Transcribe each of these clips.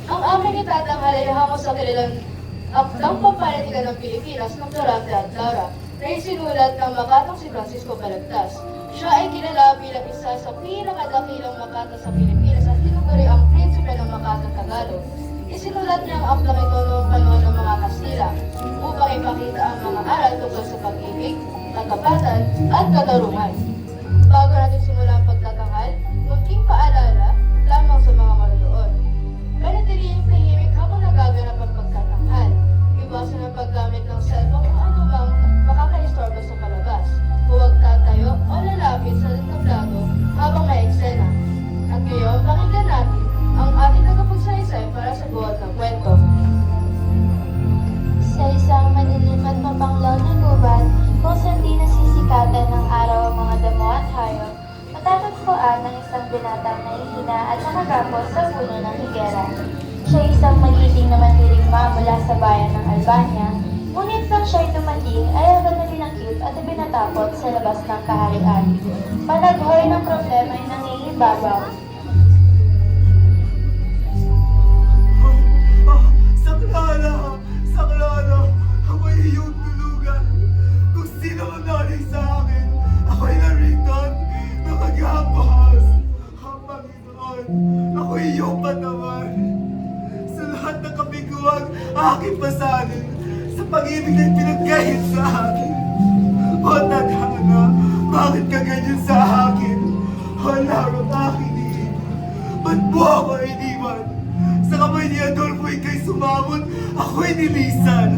Ang aming itatanghal ay hango sa kilalang akdang pampanitikan ng Pilipinas ng Durante at Lara na isinulat ng makatang si Francisco Balagtas. Siya ay kilala bilang isa sa pinakadakilang makata sa Pilipinas at tinuguri ang prinsipe ng makatang Tagalog. Isinulat niya ang akdang ito noong panahon ng mga Kastila upang ipakita ang mga aral tungkol sa pag-ibig, katapatan at katarungan. Bago natin simulan ang pagtatanghal, munting paalala lamang sa mga manunood. Panatilihing tahimik habang nagaganap ang pagtatanghal. Iwasan ang paggamit ng cellphone o anumang makakaistorbo sa palabas. Huwag tatayo o lalapit sa tablado habang may eksena. At ngayon, pakinggan natin ang ating tagapagsaysay para sa buhat ng kwento. Sa isang madilim at mapanglaw na gubat, kung saan di nasisikatan ng araw ang mga damo at hayop, matatagpuan ng isang binatang nahihina at nakagapos sa puno ng higera. Siya isang magiting na mandirigma mula sa bayan ng Albania, ngunit nang siya'y dumating ay agad na binakit at ibinatapot sa labas ng kaharian. Panaghoy ng problema ay nangingibabaw. Saklana! Saklana! Ako'y iyong tulugan. Kung sino ang naling sa akin, ako'y nariton, nakagapos. Ang Panginoon, ako'y iyong patawan. Sa lahat ng kabiguan, aking pasanin, sa pag-ibig na pinagkahit sa akin. O tadhana, bakit ka ganyan sa akin? O larot aking diin, ba't mo ako iniwan? Sa kamay ni Adolfo ika'y sumamot, ako'y nilisan.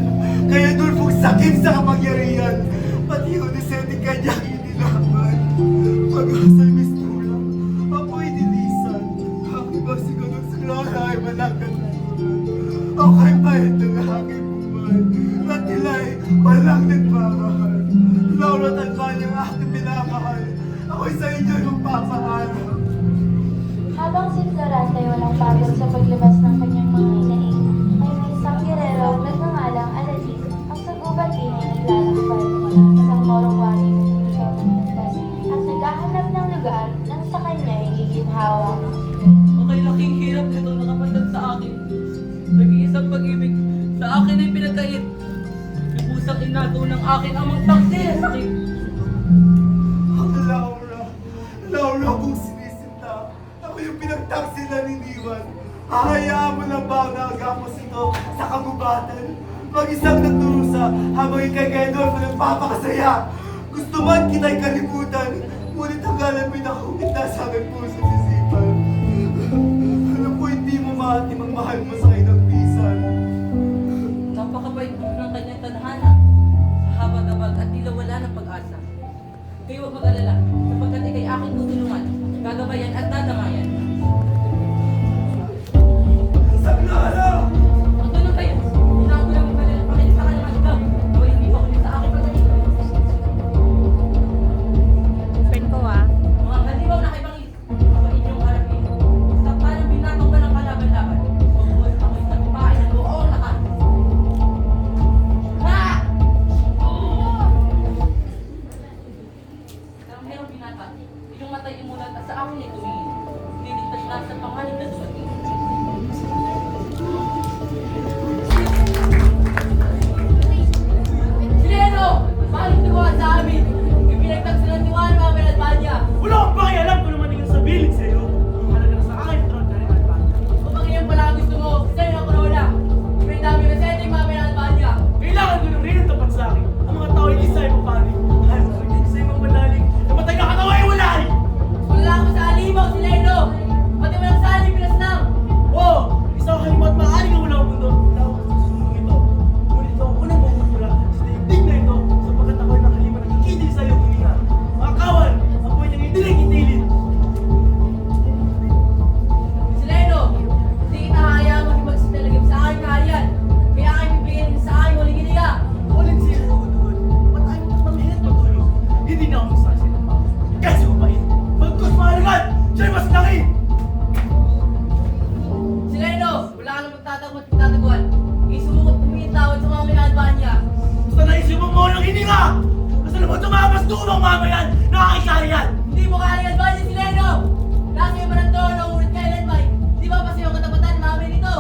Kaya Adolfo sakit sa kapangyarihan, pati yung desente kanyang inilaman. Pag-asa'y mistura, ako'y nilisan. Aking basigadong sa Lola ay malagang naturan. Ako'y pahit ng aking buwan, at nila'y walang nagmamahal. Laura at Albania ang aking pinamahal, ako'y sa inyo magpapaalam. Habang si Florante ay walang pagod sa paglabas ng kanyang mga inaing, ay may isang gerero nagngangalang Aladdin ang sa gubat din ay naglalakbay isang morong wari ng ikaw ng landas at naghahanap ng lugar nang sa kanya ay giginhawa. Okay, laking hirap nito nakapandan sa akin. Nag-iisang pag-ibig sa akin ay pinagkait. Lubusang inato ng aking amang taksis. Ang Laura, Laura kung sinisinta, ako yung pinagtaksila ni Diwan. Hahayaan mo lang ba na agapos ito sa kagubatan? Mag-isang nagturusa habang ikay kay Adolfo nagpapakasaya. Gusto man kita'y kalimutan, ngunit ang galapin ako kita sa aking puso sisipan. Alam ko hindi mo maatim ang mahal mo sa kinagpisan. Napakabait mo ng kanyang tadhana. Sa habag-abag at tila wala ng pag-asa. Kayo huwag mag-alala, sapagkat ikay aking tutulungan, gagabayan at dadamayan. Saklana! Ang tulong kayo, hinago lang ang kanilang pakinig sa kanilang ikaw. Gawin hindi pa ulit sa aking pagkakas. Mga kalibaw na kay Bangis, ang inyong harapin. Sa parang binatong ka ng kalaban-laban. Pagbuhat ako'y tagumpain ng buong lakas. Ha! Pero merong binata, inyong matay imulat at sa akin ay tumingin. Liligtas na sa pangalig na dumating. Sileno! Balik na ko sa amin! Ipinagtagsilan ni Juan mga Albania! Wala akong pakialam kung naman yung sabihin sa'yo. Ang halaga na sa akin, tron ka rin Albania. Kung iyan pala ang gusto mo, sa'yo ang corona! May dami na setting mga Albania! Kailangan ko ng rin ang tapat sa akin. Ang mga tao ay di sa'yo mapanig. Ayaw ko rin sa'yo magmanalig. Namatay na katawa ay wala eh! Wala ako sa alimaw, Sileno! Pati walang sali, pinasnang! Oo! Isang halimot maaari ka wala ang mundo. Tawag sa susunong ito. Ngunit ito ang unang mumula sa daigdig na ito sapagkat ako'y ng halima nagkikidil sa'yo huminga. Mga kawan, ako'y niyang idilig-itilin. Sileno! Hindi kita hayaan makipagsitalagim sa aking kaharian! Kaya aking bibigyan sa aking walang giniga! Ulit siya tugod-tugod. Patay mo pamahinat matulog. Hindi na ako magsasin. Kasi mabait. Pagkos mahalagan, siya'y mas laki! Sileno! Wala ka nang magtataguan! Isumukot humingin tawad sa mga Albania! Basta naisip mo mo ng hininga! Kasi naman tumakas doon mamayan na aking kaharian! Hindi mo kaya Albania, Sileno! Lagi yung mananto na ulit kailan ba? Di ba pa sa'yo katapatan, mami nito?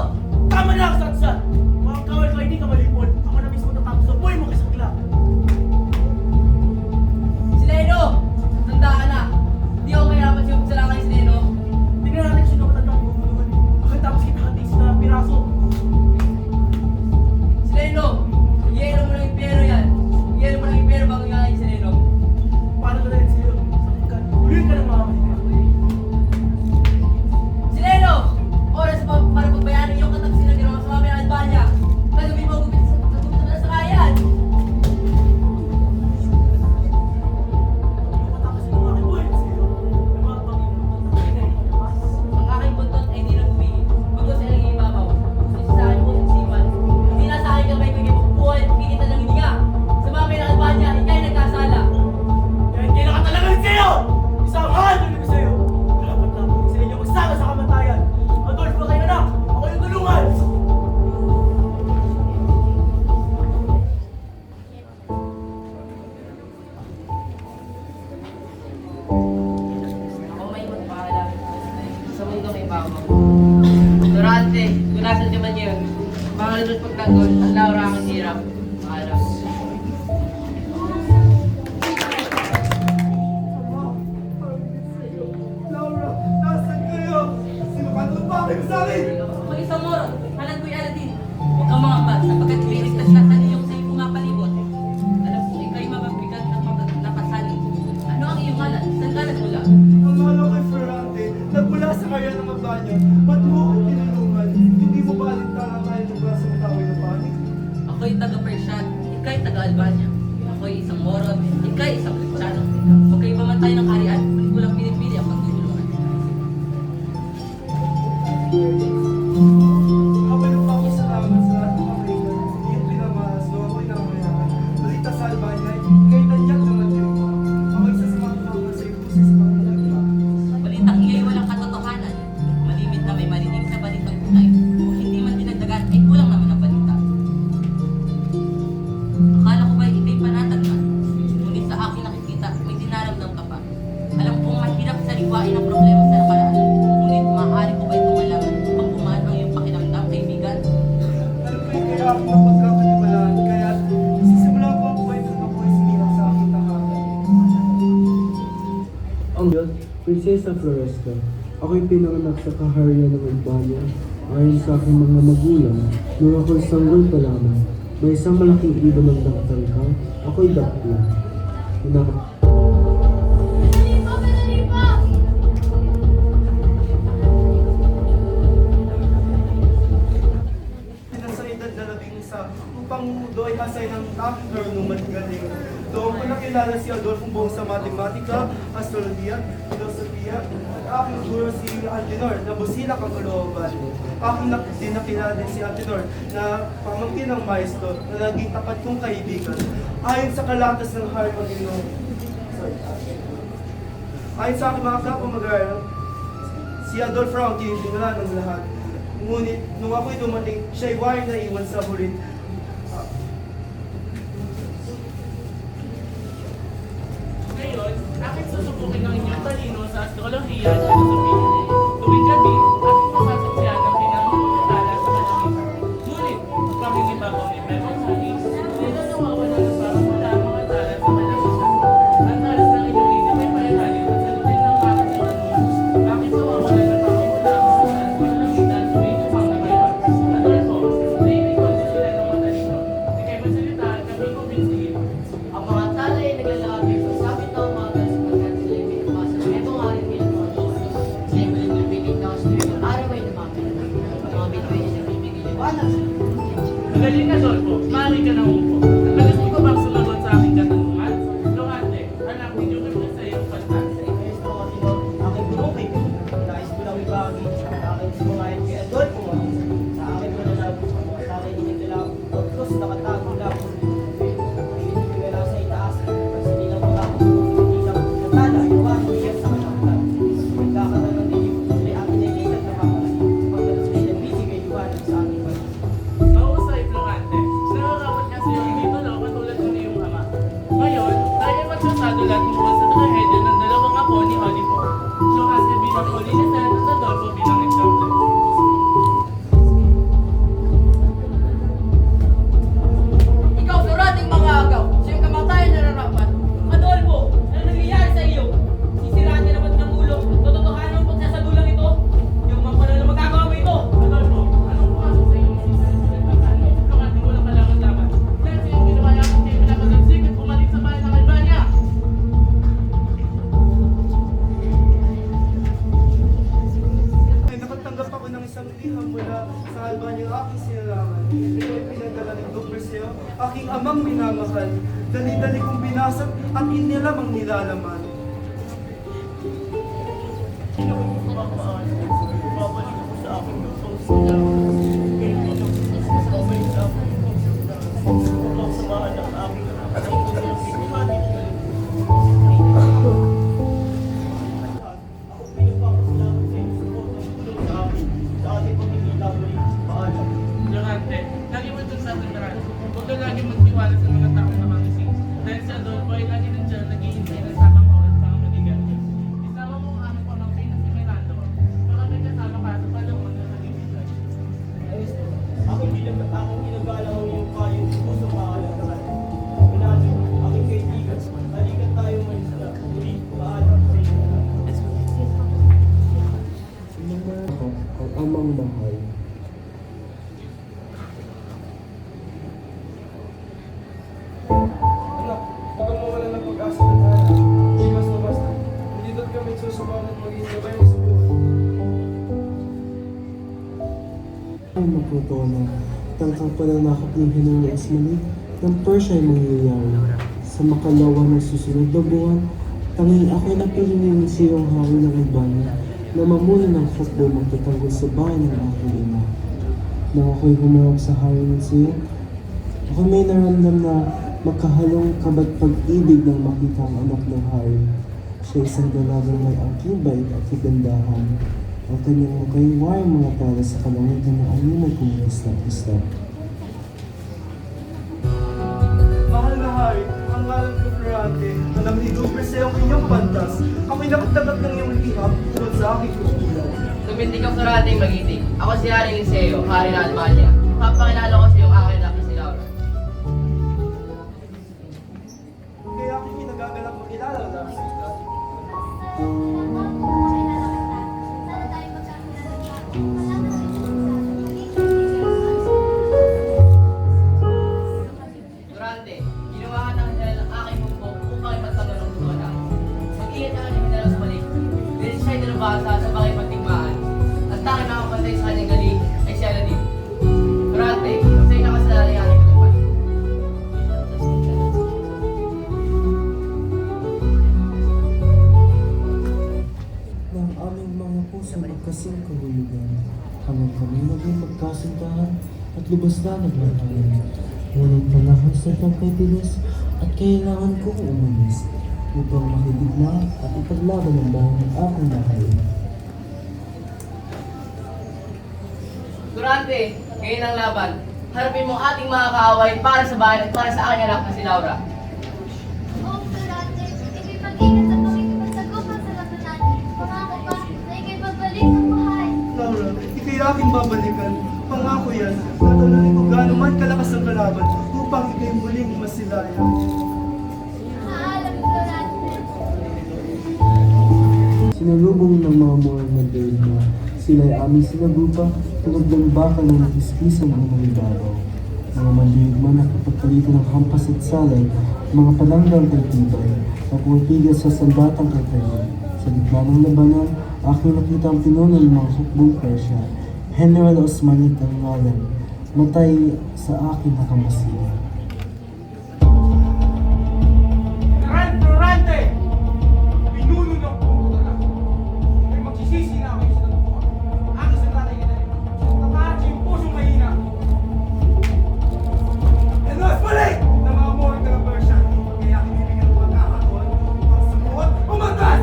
mundo may bago. Durante, kung nasan ka man yun, mga lulot pagtanggol, ang Laura ang hirap. Maalam. Laura, nasan kayo? Sino ka nung bakit sa akin? Kung isang moro, halan ko'y Aladdin. Huwag kang mga bag, sapagkat liligtas na sa iyong sa'yo pumapalibot. Alam ko, ikaw'y mapabrigat ng napasali. Ano ang iyong halan? Saan galing mula? Ang halo kay Ferrante, nagmula sa kaya ng mabanyo, ba't mo ako tinulungan? Hindi mo ba alintana kahit yung braso mo tako'y napanik? Ako'y taga-Persian, ika'y taga-Albania. Ako'y isang Moro, ika'y isang Kristiyano. Huwag kayo pamantay ng arian, hindi ko lang pinipili ang pagtutulungan. Habang nagpapasalamat sa lahat ng Amerikan, iyong pinamalas nung ako'y namayaman. Balita sa Albania, kay Tanyak naman din mo. Ako isa sa mga tao sa iyo sa mga talagpa. Balitang iya'y walang katotohanan. Malimit na may marinig sa balitang tunay. Kung hindi man dinagdagan, ay kulang naman ang balita. Akala ko ba'y ika'y panatag na? Ngunit sa aking nakikita, may dinaramdam ka pa. Alam kong mahirap sariwain ang problema sa nakaraan. Ngunit maaari ko ba'y tumalaman upang gumaan ang iyong pakiramdam, kaibigan? Alam ko yung kaya aking napagkakatiwalaan, kaya sisimula ko ang kwento na ako'y sinira sa aking tahanan. Ang Prinsesa Floresca, ako'y pinanganak sa kaharian ng Albania. Ayon sa aking mga magulang, nung ako'y sanggol pa lamang, may isang malaking ibon ng daktalkang, ako'y daktil. Pinasa edad na 11 upang do'y hasay ng top nung magaling. Doon ko nakilala si Adolfo buong sa matematika, astrologiya, filosofiya, at aking guro si Antenor na busilak ang kalooban. Aking din nakilala din si Antenor na pamangkin ng maestro na naging tapat kong kaibigan. Ayon sa kalatas ng Harmony ayon sa aking mga kapwa mag-aaral, si Adolfo ang tinitingala ng lahat. Ngunit, nung ako'y dumating, siya'y wire na iwan sa hulit. Ngayon, aking susubukin ng inyong talino sa astrolohiya at filosofiya. Tuwing gabi, aking masasaksiyan ang pinamamutala sa kalangitan. Ngunit, pangingiba ko ni Pedro Salis, nila nawawala ng parang wala ang mga tala sa kalangitan. Ang talas ng inyong isip ay payahalin at salutin ng parang sa kanina. Bakit nawawala ng pangimula ang mga tala sa kalangitan tuwing upang nagayon? Adolfo, nainig ko sila ng matalino. Di kayo masalitaan kami kumbinsigin. Ang mga tala ay naglalakad sa sabit na umaga sapagkat sila ay may umasa. Ito nga rin bilang mga Diyos. Sila ay walang napiling na kasi yung araw ay lumapit na. Ang mga bituin ay nagbibigay liwanag sa mga Magaling na, Dolfo. Maaari ka nang upo. Nagusto ko bang sumagot sa aking katanungan? Lokante, anak, ninyo ko na sa iyong pantas. Gusto ko kasi aking guro kay Pino. Nais ko lang ibagi ang aking sumungayon kay Adolfo. Sa akin ko na sa akin inikilang pagkos nakatago lang. Hindi ko lang sa itaas. Kasi hindi lang mga ako. Hindi lang natala. Iwan ko yan sa kalangitan. Nagkakaroon din yung tuloy aking nailigad na makakasi. Pagkalas din ang binigay liwanag sa aking bansa. Mahusay, Florante. Nakakapot kasi yung titulo katulad ng iyong ama. Ngayon, tayo ay magsasadulat tungkol sa trahedya ng dalawang apo ni Olivo. Florante bilang Polinisan at Adolfo bilang Example. Ikaw, Florating mga agaw, siyang kamatayan na narapat. Adolfo, ano nangyayari sa iyo? Sisiraan niya naman ng ulo. Tototohanan ang pagsasadulang ito. Yung mga pala na magagawa mo ito. Adolfo, anong pumasok sa iyong isip sa pagkano? Florante, walang kalaman-laman. Dahil sa iyong ginawa natin kayo pinapagagsik at bumalik sa bahay ng Albania. Ay nakatanggap ako ng isang liham mula sa Albania aking sinalangan. Ito ay pinadala ng Dok Perseo, aking amang minamahal. Dali-dali kong binasag at inilamang nilalaman. Babalik ako sa aking lupang sila. Kaya ninyo, babay sa aking lupang sila. Upang samahan ang aking anak ay kanyang pinimati. Ako pinagpapasalamat sa iyo sa tulong sa akin. Sa ating pagkikita muli. Paalam. Durante, lagi mo itong sasandaran. Huwag ka lagi magtiwala sa mga taong nakangising. Dahil sa Adolfo ay lagi nandiyan naghihintay ng tamang oras para magiganti. Isama mo ang aming pamangkin na si Mirando. Baka may amang mahal. Anak, huwag kang mawala ng pag-asa at hana. Hindi basta-basta. Hindi doon kami susubukan at maging gabay mo sa buhay. Ay magkotona, tangkang pananakop ng General Osmani ng Persia ay mangyayari. Sa makalawa ng susunod na buwan, tanging ako'y napiling ng siyong hari ng Albania na mamuna ng hukbo magtatanggol sa bahay ng aking ina. Nang ako'y humarap sa hari ng siyo, ako may naramdam na makahalong kabat pag-ibig ng makita ang anak ng hari. Siya isang dalagang may angkibay at kagandahan. Ang kanyang mukhay waring mga tala sa kalangitan ng animal kumikislap-kislap. Mahal na hari, ang ngalan ko Florante, na nagligupir sa iyong inyong pantas. Ako'y nakatagat ng iyong liham tungkol sa aking kukulang. Tumindig ang Florante magiting. Ako si Hari Liceo, Hari ng Albania. Papakilala ko sa iyong aking anak na si Laura. Kaya aking kinagagalak makilala na si Rita. Durante, ginawa ng General ang aking bukbok upang ipagtanggol ang tuwa. Mag-ingat ang aking General sa balik. Dahil siya'y dalubasa sa pakipagtigmaan. At tanging nakapantay sa kanyang galing ay siya na din. Durante, sa'yo nakasalala yung aking katupan. Ng aming mga puso magkasing kahulugan, hanggang kami naging magkasintahan at lubos na naglantayan. Ngunit panahon sa pagkatilis at kailangan kong umalis upang makidigma at ipaglaban ang bahay ng aking mahal. Durante, ngayon ang laban. Harapin mo ang ating mga kaaway para sa bayan at para sa aking anak na si Laura. Oo, Florante, ikay mag-ingat at makikipagsagupan sa labanan. Pangako ba na ikay babalik ng buhay? Laura, ikay aking babalikan. Pangako yan. Tatalunin ko gaano man kalakas ang kalaban upang ikay muling masilayan. Naalam, Florante. Sinalubong ng mga morong na daigma, sila'y aming sinagupa, tulad ng baka na nakiskisan ang mga ibabaw. Mga mandirigma na kapagpalitan ng hampas at salay, mga palanggang tagtibay, na pumipigil sa sandatang katayin. Sa gitna ng labanan, aking nakita ang pinuno ng mga hukbong Persia, General Osmanit ang ngalan, matay sa aking nakamasiya. Florante! Pinuno ng puto na. Ay magsisisi na ako yung sinagupa. Ang isang tatay ka na rin. Tataas yung pusong mahina. Enos, balik! Na mga morong taga Persia. Kaya kinibigyan ng mga kakatuan. Ang sumuot, umagas!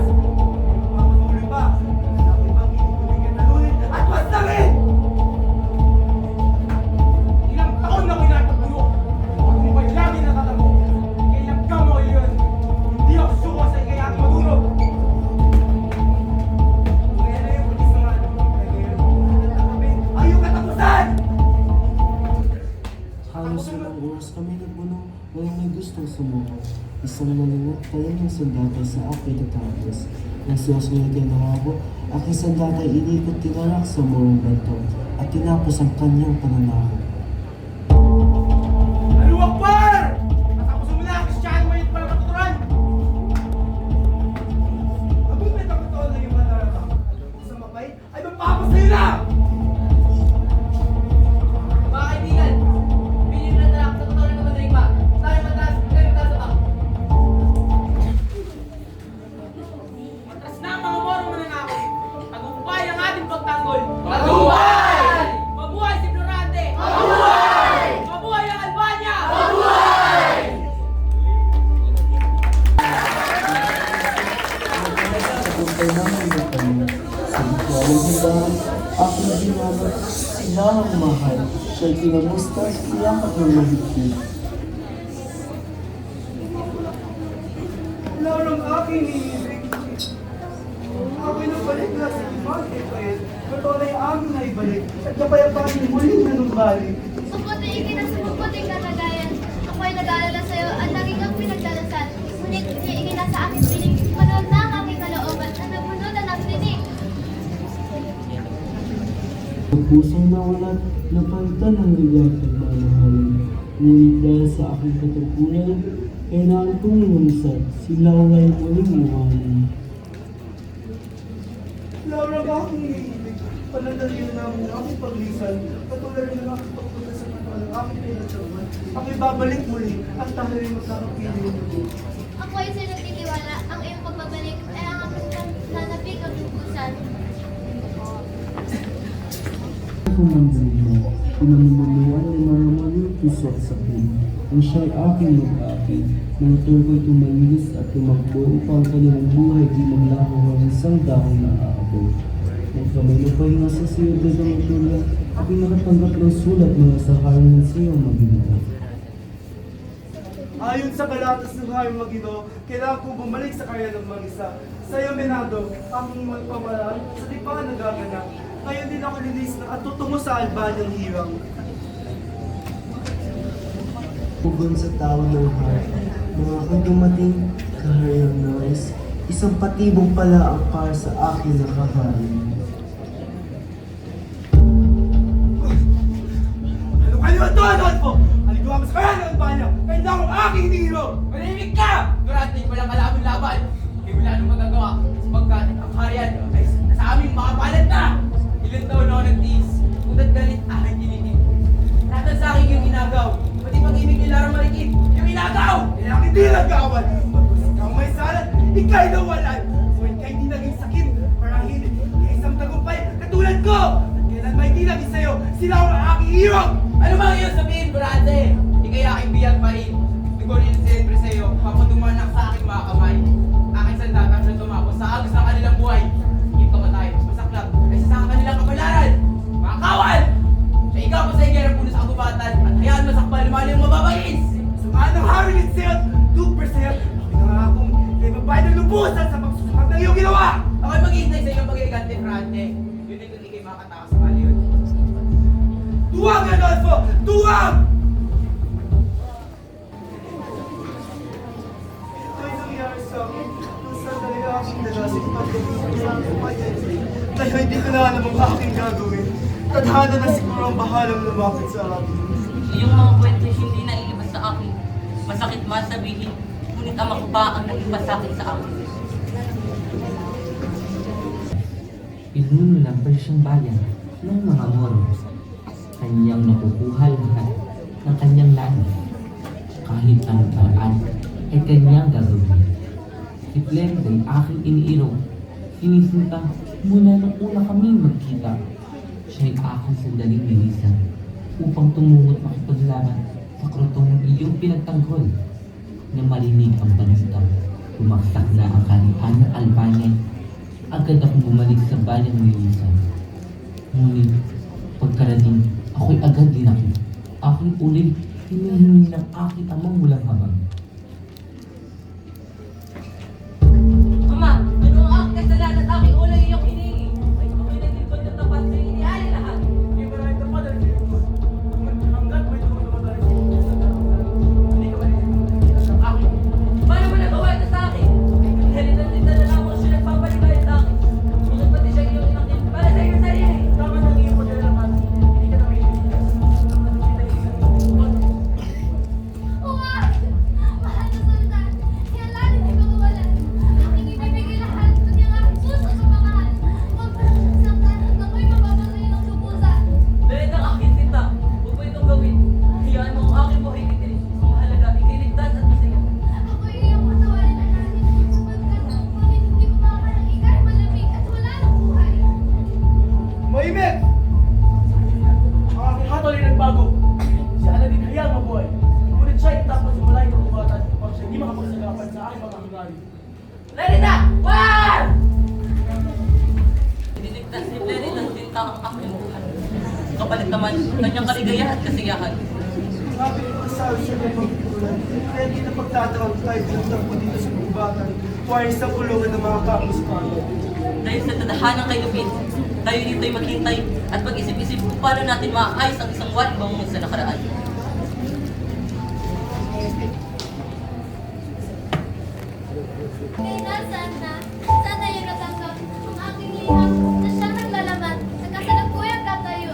Mapatuloy pa. Ako'y magkikituloy ka talunin at masangin! Ilang taon na ko inatagpuyo. At kung kayo lagi natatamo, kailang kamo yun. Hindi ako susuko sa ikay aking matulog. Kung yan ay yung pulis na nga, ayaw katapusan! Halos ilang oras kami nagbuno, walang may gustong sumuko. Isang malingot tayo ng sandata sa aking tatapos. Nang si Osmanit ay nangako, aking sandata ay inikot tinarak sa murong bento at tinapos ang kanyang pananakot. Aluwag par! Natapusin mo na ang Kristiyan mo yung palang katuturan! Abong may takotoo na yung manarata. Sa mapay ay mapapasayo na! Mga kaibigan, pinili na tanak sa totoo ng kamadrigma. Tayo mataas, tayo mataas sa bako. Matras na ang mga morong mananakot. Tagumpay ang ating pagtanggol. Tagumpay! Mabuhay si Florante! Mabuhay! Mabuhay ang Albania! Mabuhay! Tagumpay namin ng kanya. Sa likuwalang handaan, aking ginamit, sila ang mahal. Siya'y kinamusta at iyakap ng mahigpit. Larang aking iibig. Ako'y nabalik na sa ibang ipahit. Totoo na yung aming naibalik. At kapayapaan yung muling nanumbalik. Suputi, ikinasumuputing kalagayan. Ako ay nag-aalala sa'yo at lagi kang pinagdalasan. Ngunit iniingin na sa aking piling. Manood na ang aking kalooban at nabunutan ang tinig. Ang pusong nawalat na palitan ng ligat at manahalan. Ngunit dahil sa aking katupunan, kailangan kong lumisat, sila ay muling iwanan. Laura, bakit umiibig? Panandalian namin ang aking paglisan, katulad rin ng aking pagpunta sa mga ng aking pinagsawan. Ako'y babalik muli at tayo rin magkakapiling mo. Ako ay sinagtitiwala. Ang iyong pagbabalik ay ang aking nanapig ang tubusan. Kung mandun mo, pinamumunuan ng mga maling puso at sakit, ang siya'y aking mag-aakit, nang tukoy tumalis at tumakbo upang kanilang buhay di maglaho ang isang dahon na aabot. Nang kamay na pahinga sa siyudad ng tulad, ako'y nakatanggap ng sulat mga saharan sa iyong Maginoon. Ayon sa kalatas ng Hayong Magino, kailangan kong bumalik sa kaya ng mag-isa. Sa iyo, Menado, aking magpamalaan sa di pa nagaganap. Ngayon din ako linis na at tutungo sa Albanyang hirang. Pugon sa tawag ng heart, mga kang dumating, kahariang nais, isang patibong pala ang para sa akin nakahari. Ano kayo ito, Adolfo? Halikuha mo sa kaya ng Albanya! Kailangan kong aking hero! Manimik ka! Durating walang alamang laban. Hindi wala nang magagawa sapagkat ang harian ay nasa aming makapalat na. Ilang taon na ako nagtiis. Kunda't galit aking kininig. Lahat sa akin yung inagaw. Pati pag-ibig ni Lara Marikit, yung inagaw! Kaya hindi nagawan! Pagkus ikaw may salat, ika'y nawalan! Ngunit ka'y di naging sakit, marahil kay isang tagumpay katulad ko! At kailan may di naging sa'yo, sila ang aking hero! Ano ba ngayon sabihin, Brate? Ikay aking biyag pa rin. Tugunin siyempre sa iyo, papadumanak sa aking mga kamay. Aking sandata siya tumapos sa agos ng kanilang buhay. Yung kamatay, masaklap, kasi sa kanilang kapalaran. Mga kawal! Siya ikaw pa sa igera puno sa kagubatan at hayaan masakpan lumali yung mababagis! Sumaan ng Harry and Sale, 2%, pinangakong kay babae ng lubusan sa pagsusukat ng iyong ginawa! Ako'y maghihintay sa iyong pag-iigante, Brate. Yun ay kung ikay makatakas sa maliyon. Tuwag, Adolfo! Tuwag! Ito'y nangyari sa akin kung saan talaga aking nalasing pagkakulang sa aking pag-ibig. Kaya hindi ko na alam ang aking gagawin. Tadhana na siguro ang bahalang lumapit sa akin. Iyong mga kwento hindi naiibas sa akin. Masakit man sabihin, ngunit ama ko ba ang nag-ibas sa akin sa akin? Pinuno ng Persyang bayan ng mga Moro. Kanyang nakukuha lahat ng kanyang langit. Kahit anong paraan ay kanyang gagawin. Si Plende ay aking iniirong. Sinisinta mula nung una kaming magkita. Siya'y aking sandaling nilisan upang tumungot makipaglaban sa krutong iyong pinagtanggol. Na marinig ang balita, tumaktak na ang kaharian ng Albanya. Agad akong bumalik sa bayang nilisan. Ngunit, pagkarating, ako'y agad dinakip. Aking ulit, hinihingi ng aking amang walang habang. Ama, ano ang aking kasalanan at aking ulo iyong hiningi? Ay ako'y naglikod ng tapat sa iniali lahat. Hindi mo rin tapat ang sa'yo. Hanggat may tumutulong na rin sa'yo. Hindi ka marin sa akin. Paano mo nagawa ito sa akin? Halitan-litan na lang ako siya nagpapaligay sa akin. Ngunit pati siya iyong inakit para sa iyong sarili. Tama ng iyong paglalakad. Hindi ka na may ililigtas. Ang nakikita yung isang Huwag! Mahal na Sultan! Kailangan hindi magawalan. Aking ibibigay lahat, pati ang aking puso sa pamahal. Huwag mo lang sasaktan at ako'y mapapatuloy ng lubusan. Dahil ang aking sinta, huwag mo itong gawin. Hayaan mo ang aking buhay kitiri. Ang mahalaga, ikiligtas at masaya. Ako'y iyong patawarin na natin sapagkat ngunit hindi ko makakarang ika'y malamig at wala ng buhay. Maimik! ang aking hatol ay nagbago. Siya na din hayang mabuhay. Ngunit siya ay takot sa malayong kagubatan upang siya hindi makapagsagapan sa aking mga hangarin. Lerida! Wag! Iniligtas ni Lerida ang sinta ang aking buhay. Kapalit naman, kanyang kaligayahan at kasiyahan. Sabi ko sa siya ng pagkukulan, kaya di na pagtatakang tayo pinagtagpo dito sa kubatan, kung sa kulungan ng mga kapuspano. Dahil sa tadahanang kay Lupin, tayo dito'y maghintay at pag-isip-isip kung paano natin maayos ang isang wali bangungon sa nakaraan. Kaya sana yun natanggap ang aking liham na siyang naglalaman sa kasalukuyang katayo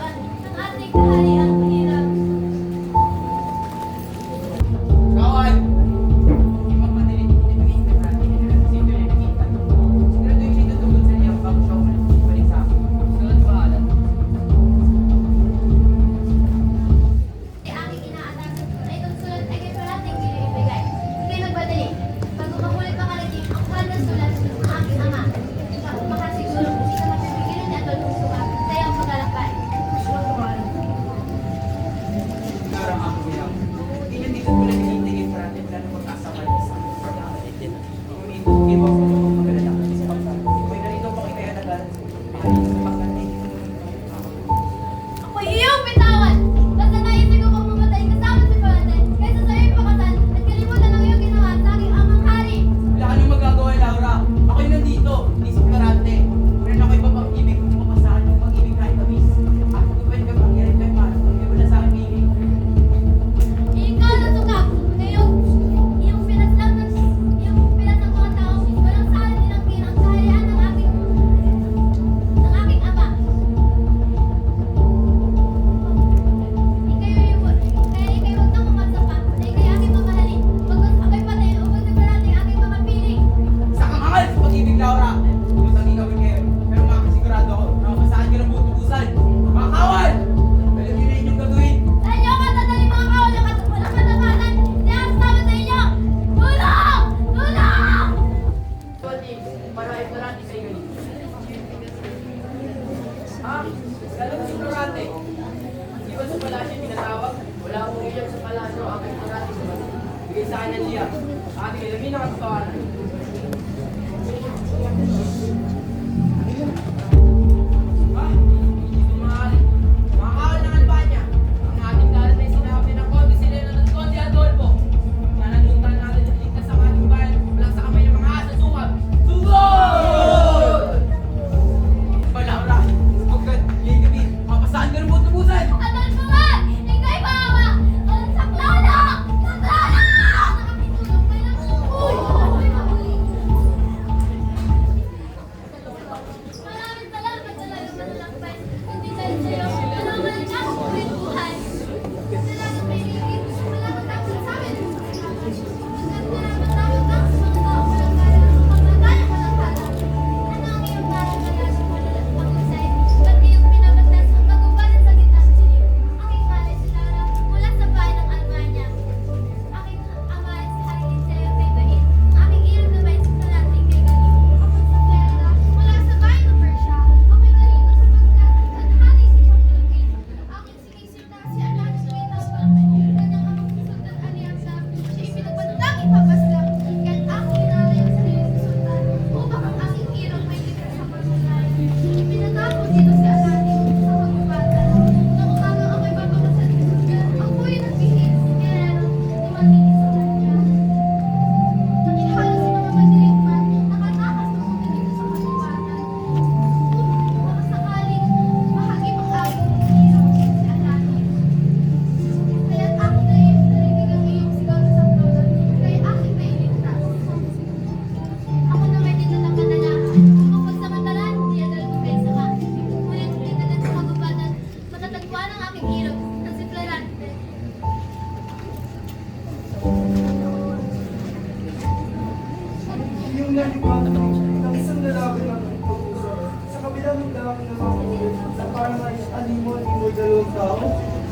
dalawang tao?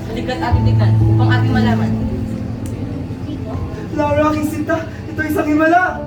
Halika't ating tignan upang ating malaman. Laura, aking sinta, ito isang himala!